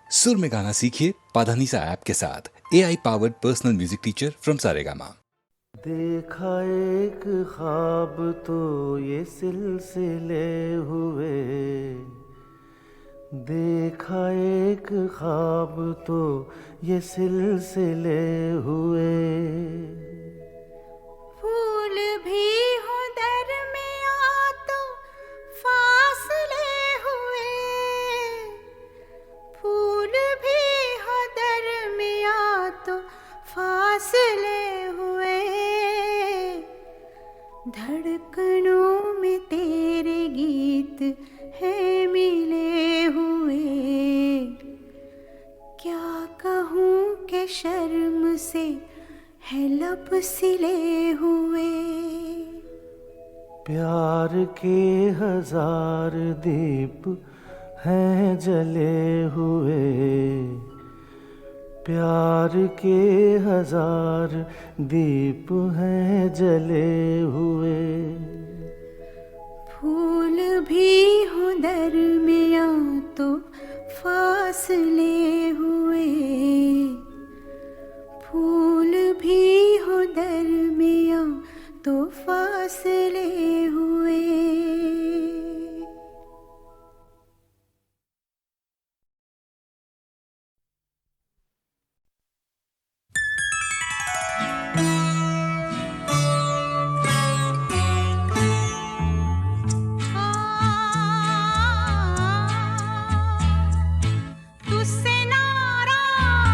सुर में गाना सीखिए पाधानीसा ऐप के साथ। AI powered personal music teacher from Saregama. देखा एक ख्वाब तो ये सिलसिले हुए, देखा एक ख्वाब तो ये सिलसिले हुए। फूल भी हो दरमियाँ तो फासले हुए, फूल भी हो दरमियाँ तो फासले हुए। धड़कनों में तेरे गीत है मिले हुए, क्या कहूँ कि शर्म से है लब सिले हुए। प्यार के हजार दीप हैं जले हुए, प्यार के हजार दीप हैं जले हुए। फूल भी हो दरमियाँ तो फासले हुए, फूल भी हो दरमियाँ तो फासले हुए। तुझसे नाराज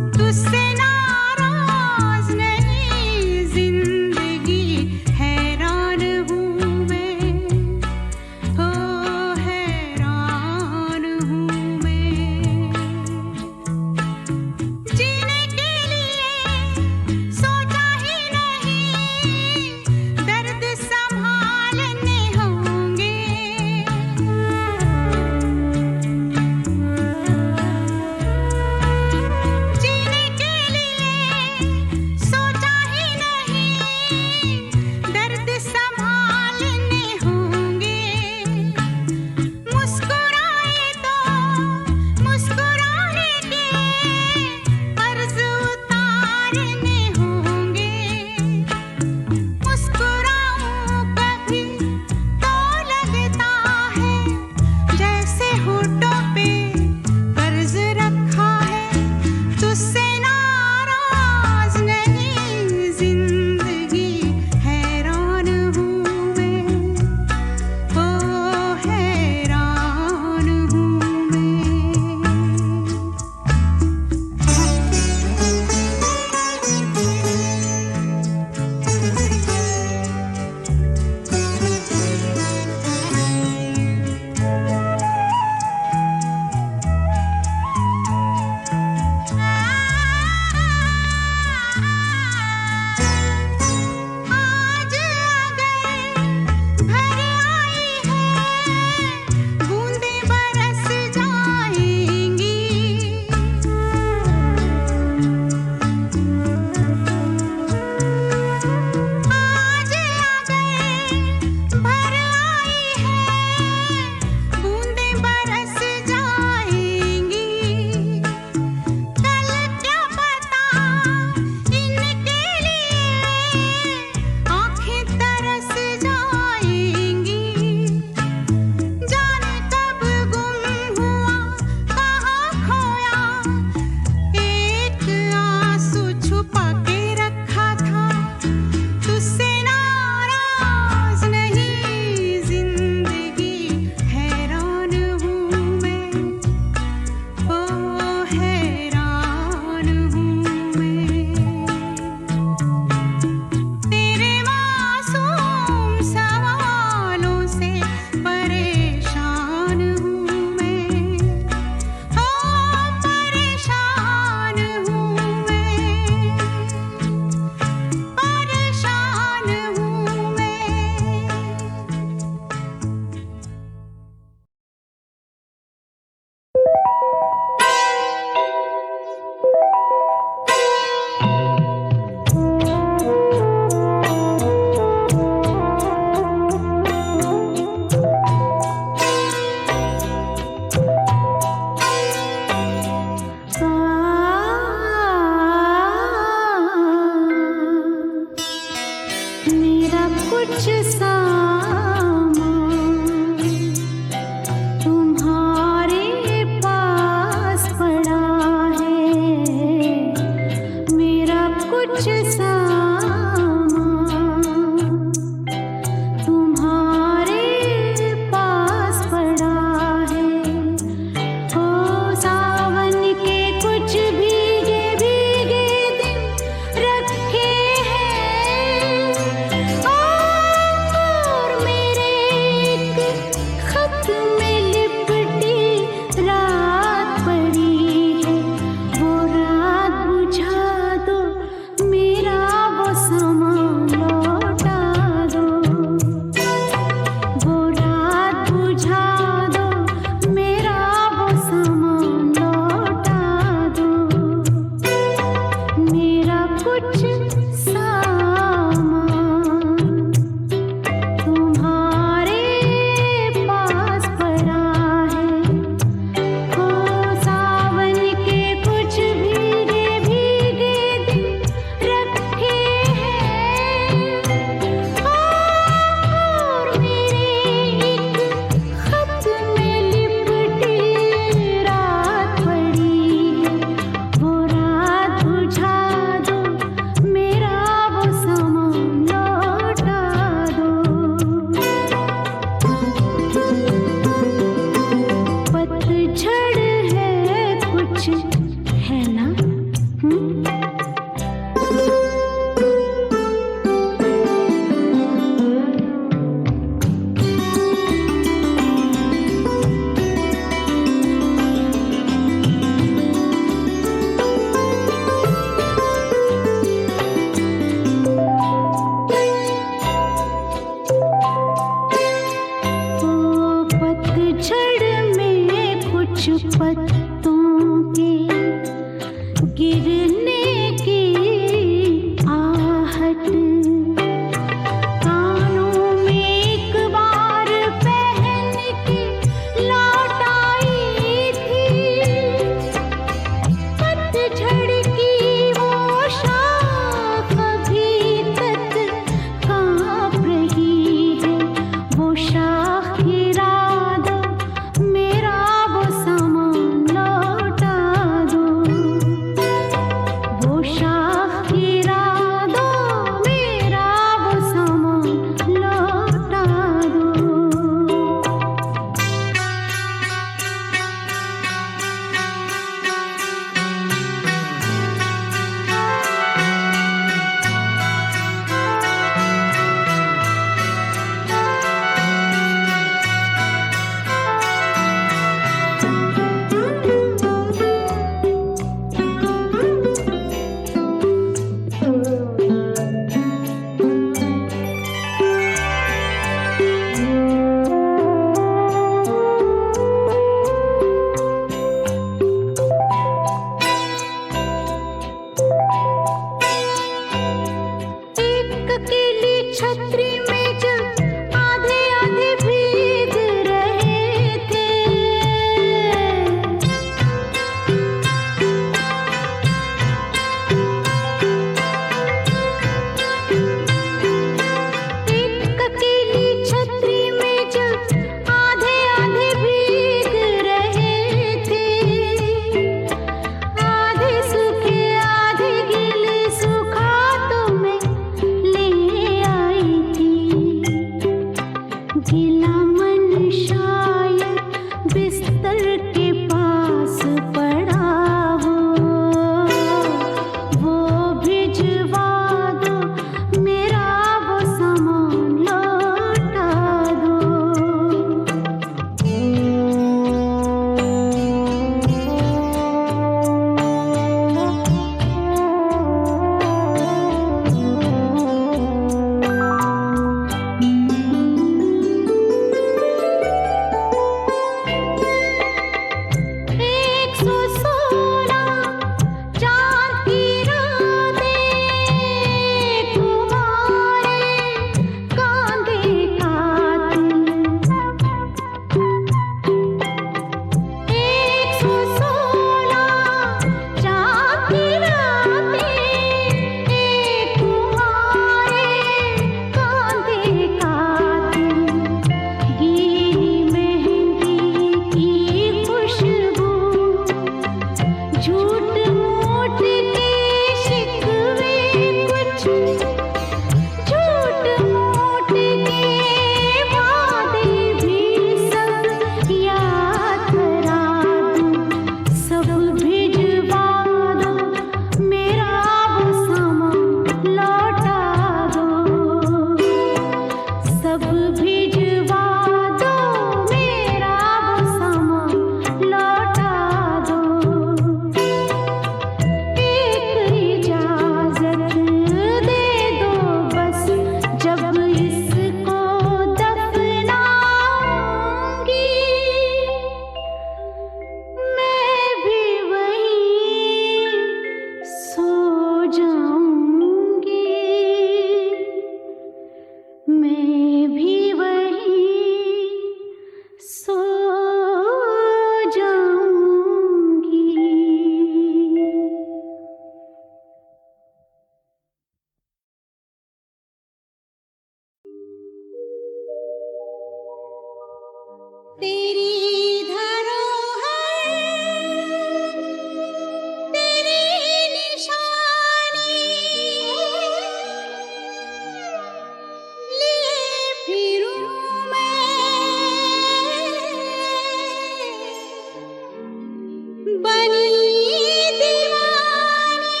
नहीं दीवानी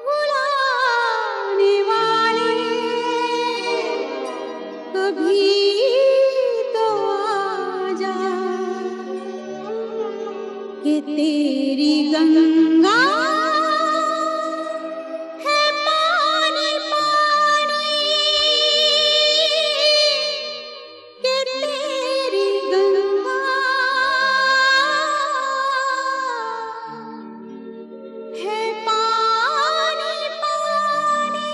भुलाने वाले कभी तो आ जा कि तेरी गंगा है पानी पानी कि तेरी गंगा है पानी पानी।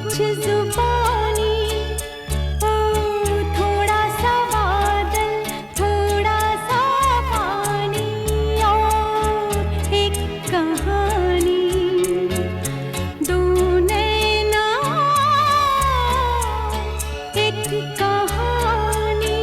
कुछ जुबानी, ओ थोड़ा सा बादल, थोड़ा सा पानी और एक कहानी, दो नैना एक कहानी।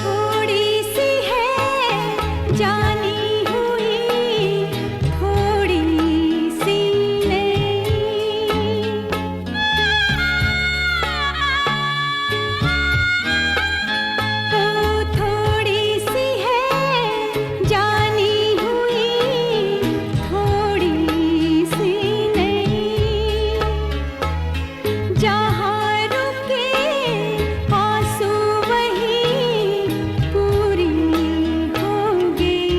थोड़ी सी है जानी हुई, थोड़ी सी नहीं, ओ थोड़ी सी है जानी हुई, थोड़ी सी नहीं, जहाँ रुके आंसू वही पूरी हो गई,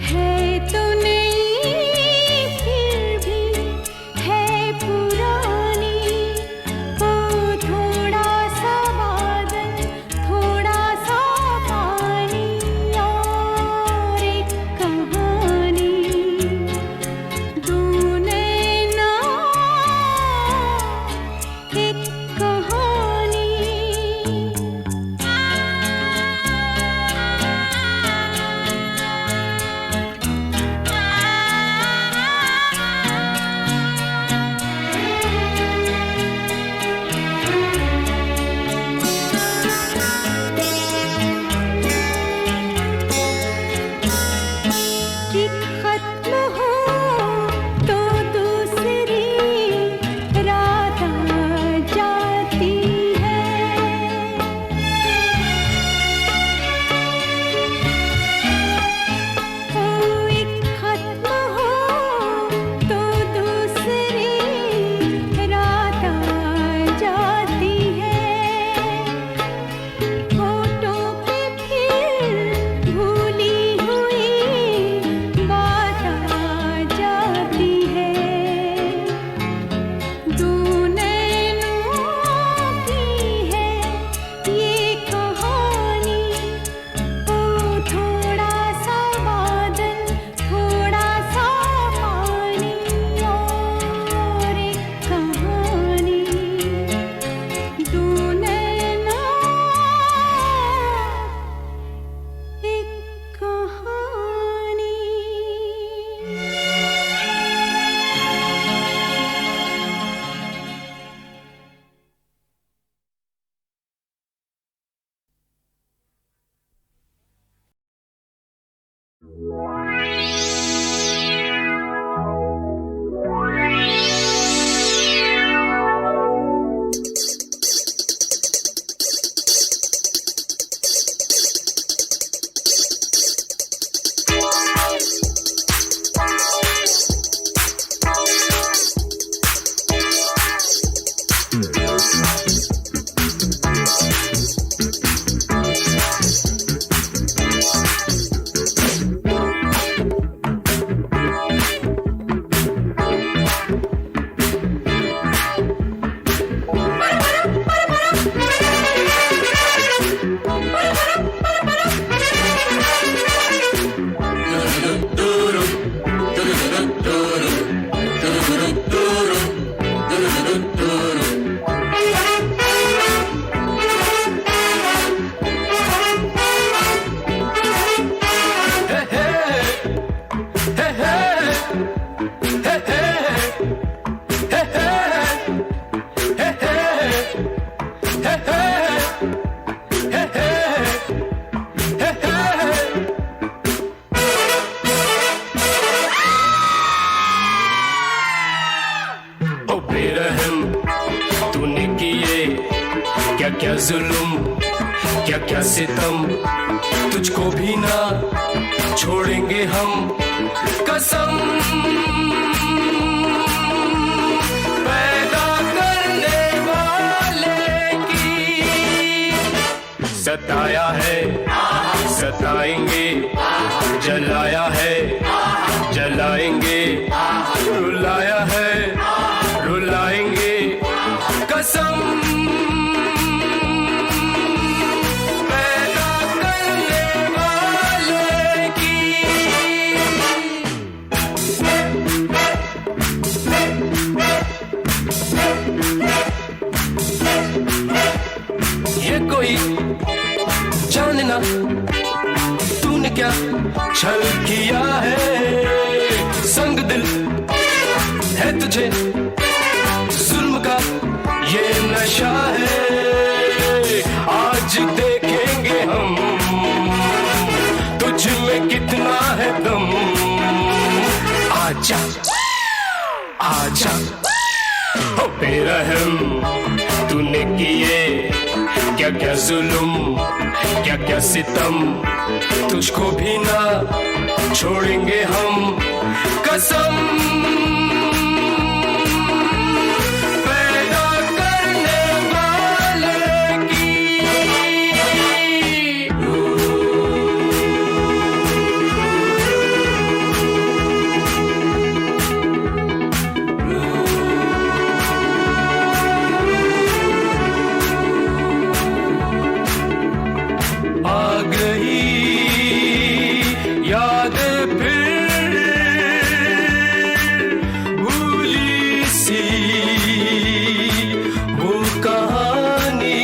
है तो नहीं फिर भी है पुरानी, ओ थोड़ा सा बादल, थोड़ा सा पानी और एक कहानी, दो नैना एक कहानी। कि खत्म हो तो दूसरी रात आ जाती है, ओ एक खत्म हो तो दूसरी रात आ जाती है, होठों पे फिर भूली हुई बात आ जाती है, दो नैनों की है ये कहानी, ओ थोड़ा सा बादल, थोड़ा सा पानी और एक कहानी, दो नैना एक कहानी। क्या जुल्म क्या क्या सितम, तुझको भी ना छोड़ेंगे हम कसम। पैदा करने वाले की सताया है सताएंगे, जलाया है जलाएंगे, रुलाया है रुलाएंगे, कसम पैदा करने वाले की। ये कोई जानना तूने क्या छल किया है, संग दिल है तुझे जुल्म का ये नशा है। आज देखेंगे हम तुझ में कितना है दम, आजा आजा हो बेरहम, तूने किए क्या क्या जुल्म क्या क्या सितम, तुझको भी ना छोड़ेंगे हम कसम पैदा करने वाले की। आ गई याद फिर भूली सी वो कहानी,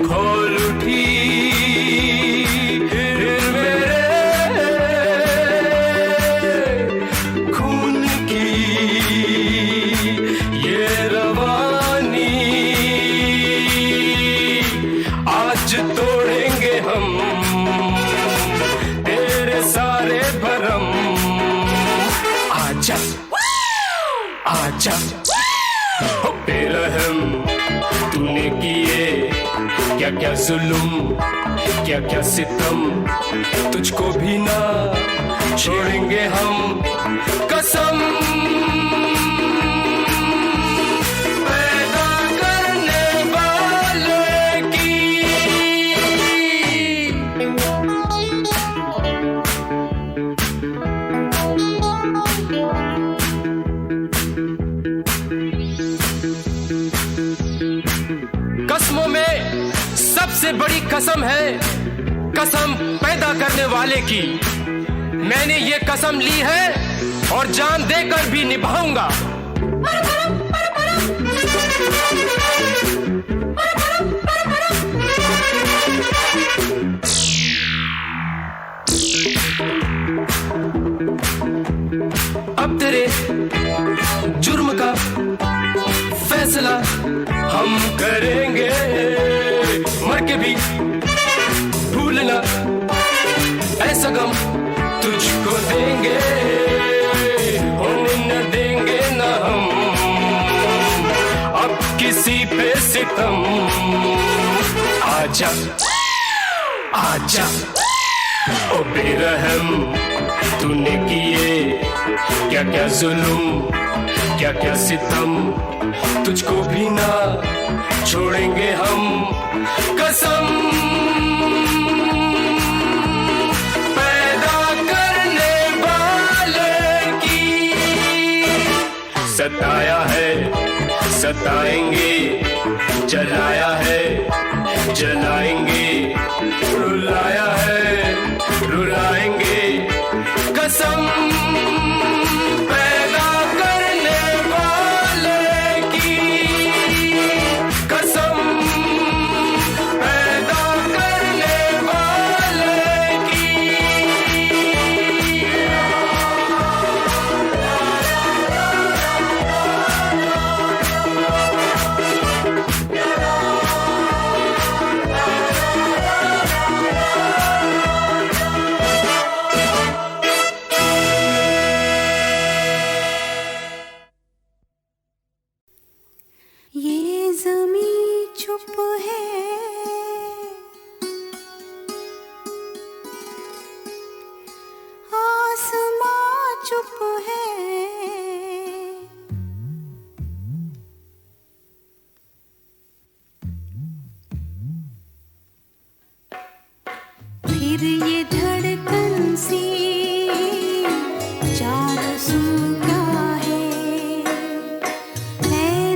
खोल उठी फिर मेरे खून की ये रवानी। आज तोड़ेंगे हम तेरे सारे भरम, आजा आजा हो बेरहम, तूने किए क्या क्या जुल्म क्या क्या सितम, तुझको भी ना छोड़ेंगे हम कसम पैदा करने वाले की। कसमों में सबसे बड़ी कसम है कसम पैदा करने वाले की। मैंने ये कसम ली है और जान देकर भी निभाऊंगा। अब तेरे जुर्म का फैसला हम करेंगे, मर के भी भूलना ऐसा गम तुझको देंगे, होने न देंगे न हम अब किसी पे सितम। आजा आजा ओ बेरहम, तूने किए क्या क्या जुल्म क्या क्या सितम, तुझको भी ना छोड़ेंगे हम कसम पैदा करने वाले की। सताया है सताएंगे, जलाया है जलाएंगे, रुलाया है रुलाएंगे, कसम पैदा करने वाले की, कसम पैदा करने वाले की। ये धड़कन सी चारों सू क्या है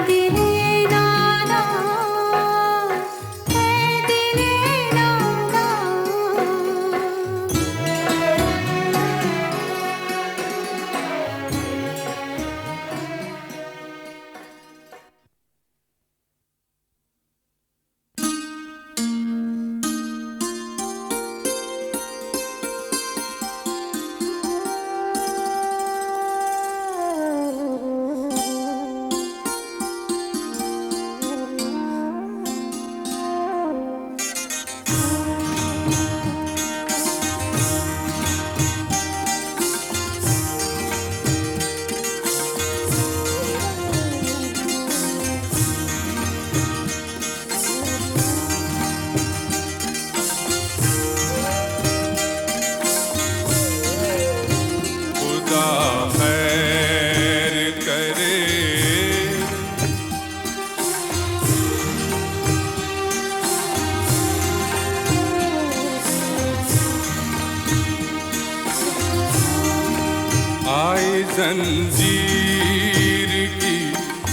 दिले नादा है दिले नादा खुदा खैर करे आई जंजीर की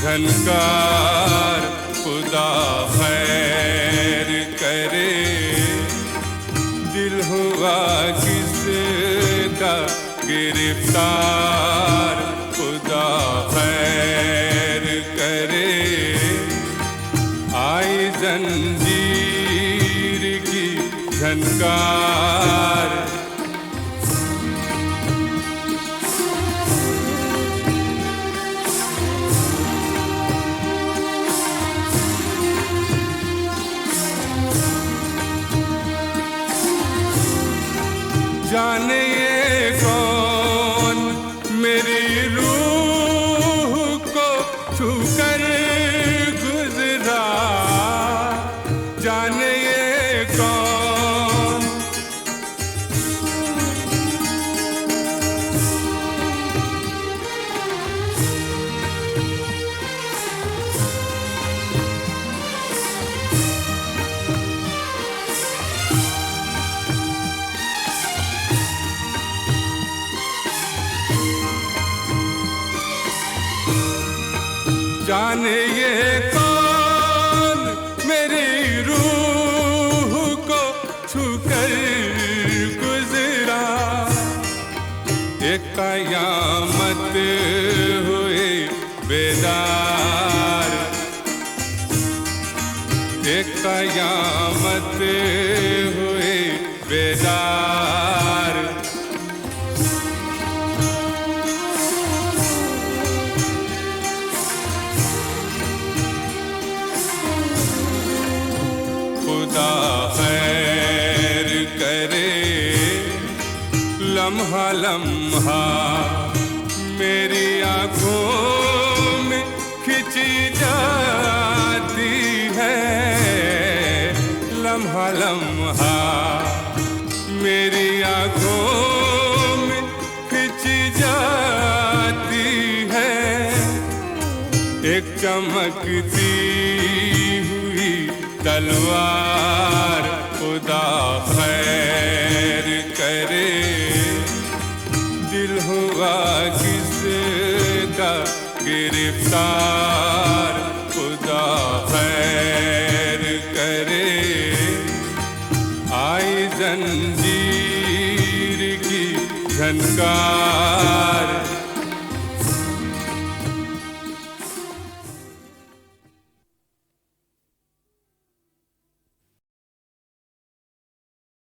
झनकार खुदा खैर करे दिल हुआ किसका गिरफ्तार खुदा खैर करे आई जंजीर की झनकार जाने ये कौन मेरी रूह को छूकर गुजरा जाने ये कौन जाने ये कौन मेरी रूह को छूकर गुजरा एक कयामत हुए बेदार एक कयामत हुए बेदार खुदा खैर करे लम्हा लम्हा मेरी आँखों में खिंची जाती है लम्हा लम्हा मेरी आँखों में खिंची जाती है एक चमकती हुई तलवार खुदा खैर करे दिल हुआ किसका गिरफ्तार खुदा खैर करे आई जंजीर की झनकार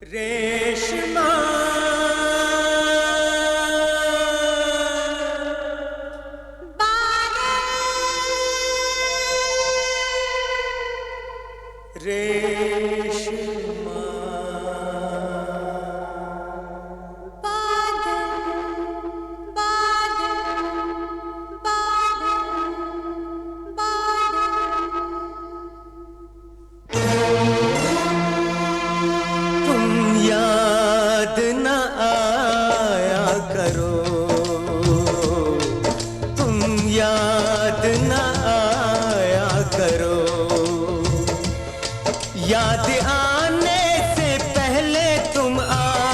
रेशमा रेशमा याद आने से पहले तुम आ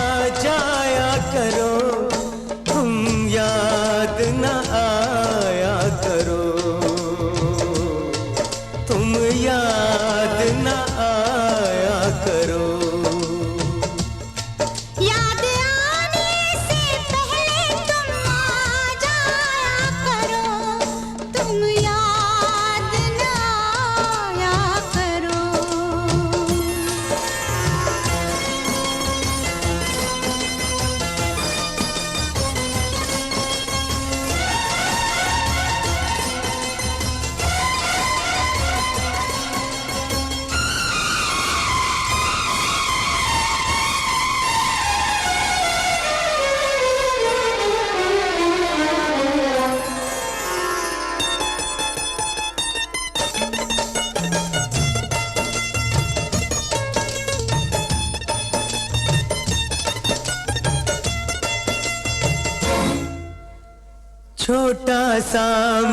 छोटा सा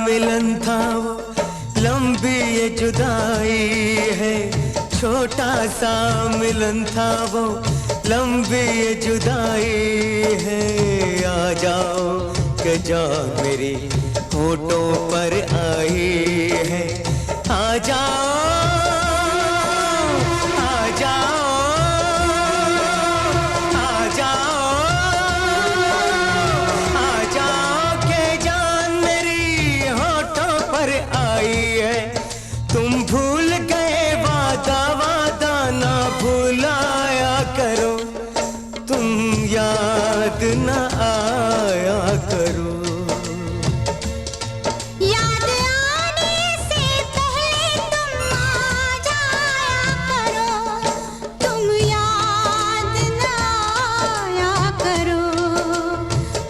मिलन था वो, लंबी ये जुदाई है। छोटा सा मिलन था वो, लंबी ये जुदाई है। आ जाओ के जान मेरी होठों पर आई है। आ जाओ, आ जाओ, आ जाओ, आ जाओ के जान मेरी होठों पर आई है। तुम भूल गए वादा, वादा ना भुलाया करो, तुम याद ना आया करो। याद आने से पहले तुम आ जाया करो, तुम याद ना आया करो।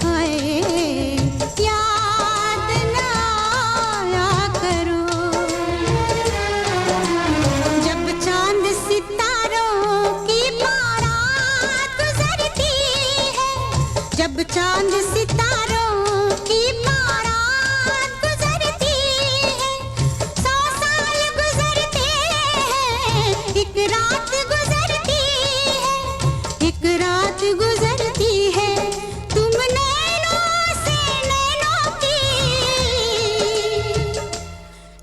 हाय याद ना आया करो। जब चांद सितारों की बारात गुजरती है, जब चांद सितारों की बारात गुजरती है, 100 साल गुजरते हैं, एक रात गुजरती है, एक रात गुजरती है। तुम नैनों से नैनों की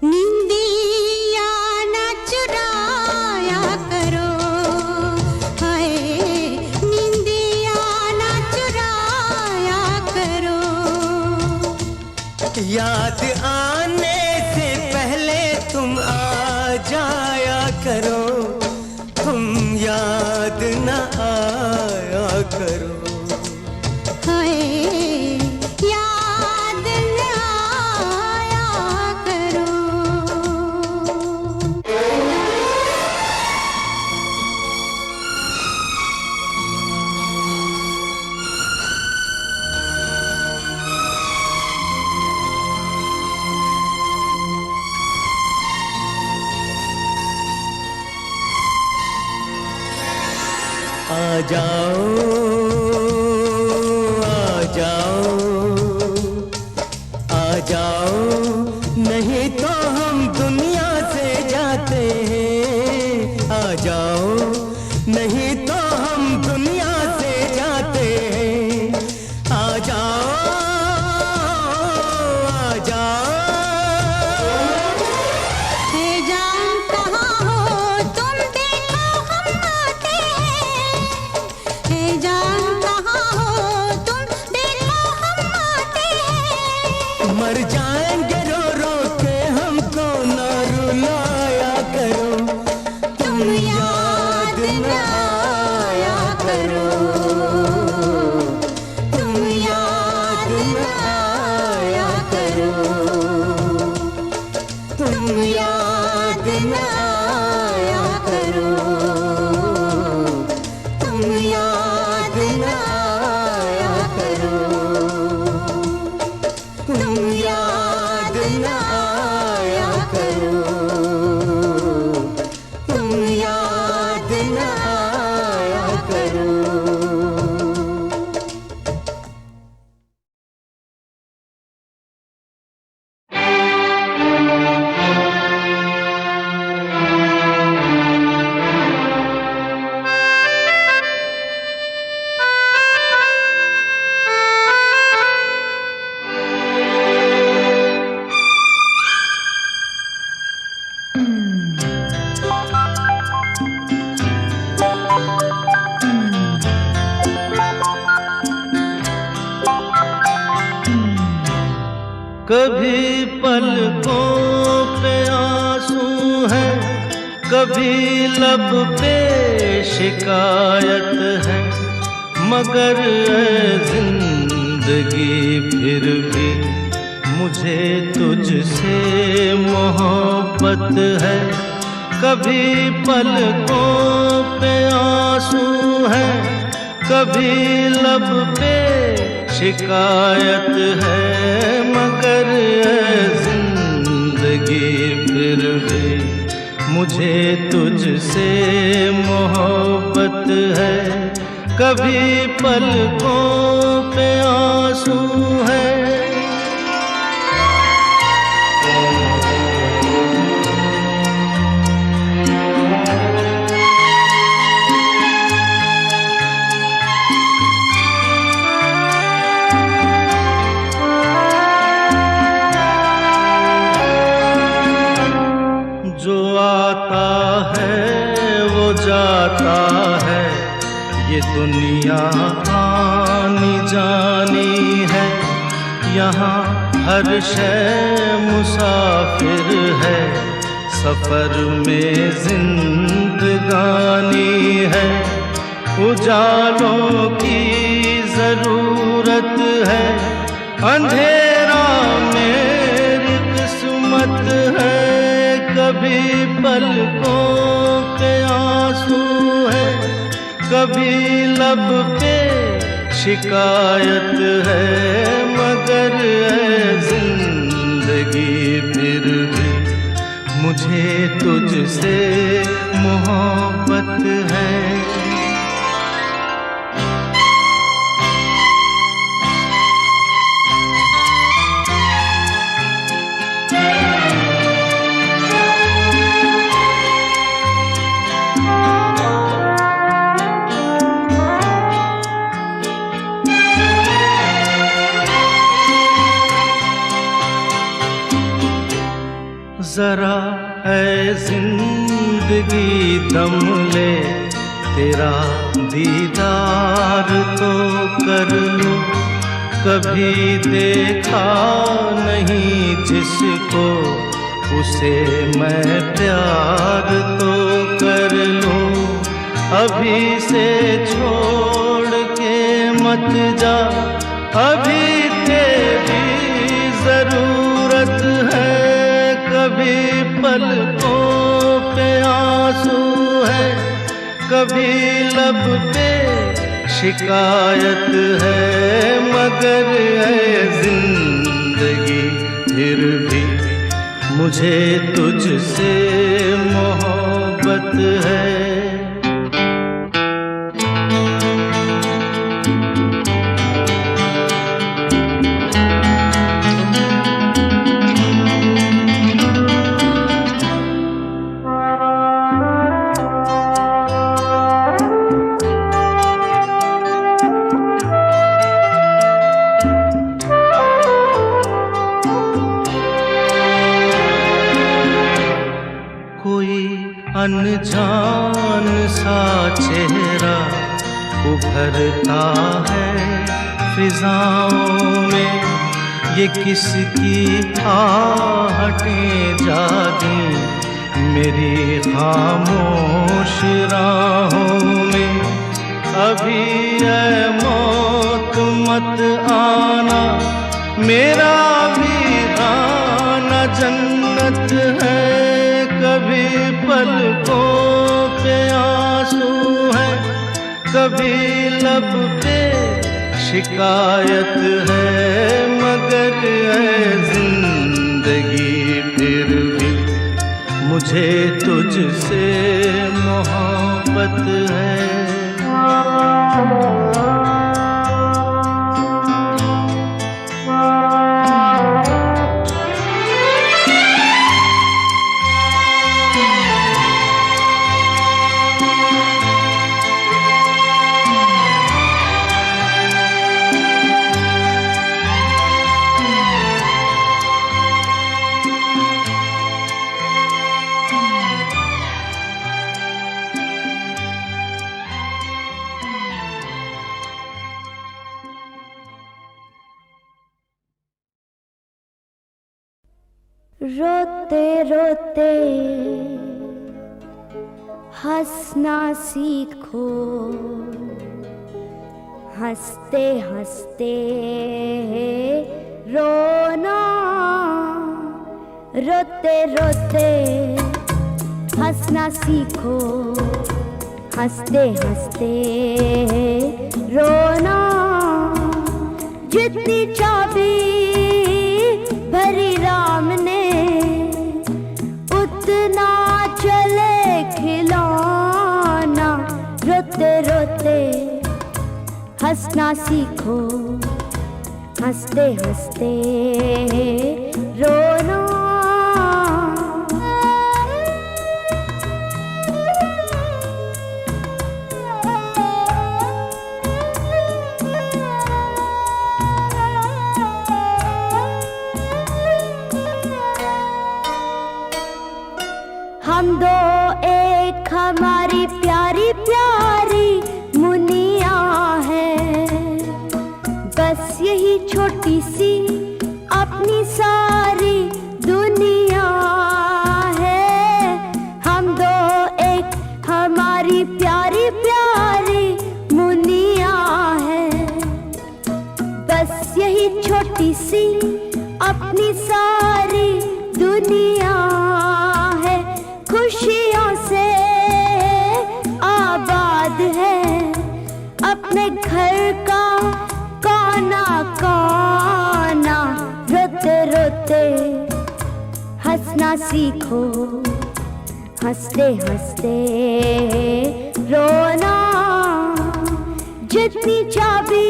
निंदिया ना चुराया करो। हाय निंदिया ना चुराया करो। याद आने से पहले तुम आ जाया करो, तुम याद न आया करो। हाय याद ना आया करो। आ जाओ, आ जाओ, आ जाओ, नहीं तो हम दुनिया से जाते हैं। आ जाओ, नहीं तो हम दुनिया से जाते हैं। आ जाओ, आ जाओ। है जान कहाँ हो तुम, देखो हम आते हैं। है जान कहाँ हो तुम, देखो हम आते हैं। मर जाएंगे रो रो के, हमको ना रुलाया करो, तुम याद ना आया करो, तुम याद ना आया करो, तुम याद ना आया करो, तुम याद ना आया करो, तुम याद ना आया करो, तुम याद ना आया करो। कभी पलकों पे आंसू है, कभी लब पे शिकायत है, मगर ऐ जिंदगी फिर भी मुझे तुझसे मोहब्बत है। कभी पलकों पे आंसू है, कभी लब पे शिकायत है, मगर ऐ जिंदगी फिर भी मुझे तुझसे मोहब्बत है। कभी पलकों पे आंसू है, जाता है। ये दुनिया आनी जानी है, यहाँ हर शय मुसाफिर है। सफर में जिंदगानी है, उजालों की जरूरत है। अंधेरा मेरी किस्मत है, कभी पलकों पे आंसू है, कभी लब पे शिकायत है। मगर है जिंदगी फिर भी मुझे तुझसे मोहब्बत है। जरा है जिंदगी दम ले, तेरा दीदार तो कर लूं। कभी देखा नहीं जिसको, उसे मैं प्यार तो कर लूं। अभी से छोड़ के मत जा, अभी तेरी जरूरत है। कभी पलकों पे आंसू है, कभी लब पे शिकायत है। मगर है जिंदगी फिर भी मुझे तुझसे मोहब्बत है। अनजान सा चेहरा उभरता है फिजाओं में, ये किसकी आहटें जागी मेरी खामोश राहों में। अभी है मौत मत आना, मेरा वीराना जन्नत है। कभी पलकों पे आंसू है, कभी लब पे शिकायत है। मगर है जिंदगी फिर भी मुझे तुझसे मोहब्बत है। रोते रोते हंसना सीखो, हंसते हंसते रोना। रोते रोते हंसना सीखो, हंसते हंसते रोना। जितनी चाबी भरी राम ने, उतना चले खिलौना। रोते रोते हंसना सीखो, हंसते हंसते रोना। हम दो एक हमारी प्यारी प्यारी प्यारी प्यारी मुनिया है, बस यही छोटी सी अपनी सारी दुनिया है। खुशियों से आबाद है अपने घर का कोना कोना। रोते रोते हंसना सीखो, हंसते हंसते रोना। जितनी चाबी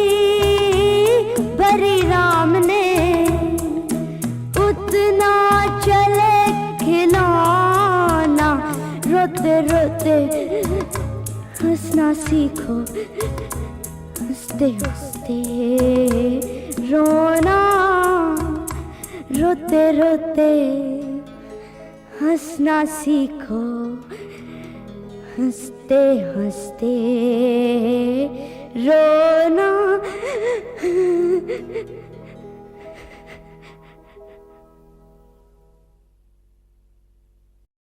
भरी राम ने, उतना चले खिलौना। रोते रोते हंसना सीखो, हंसते हंसते रोना। रोते रोते हंसना सीखो, हंसते हंसते रोना।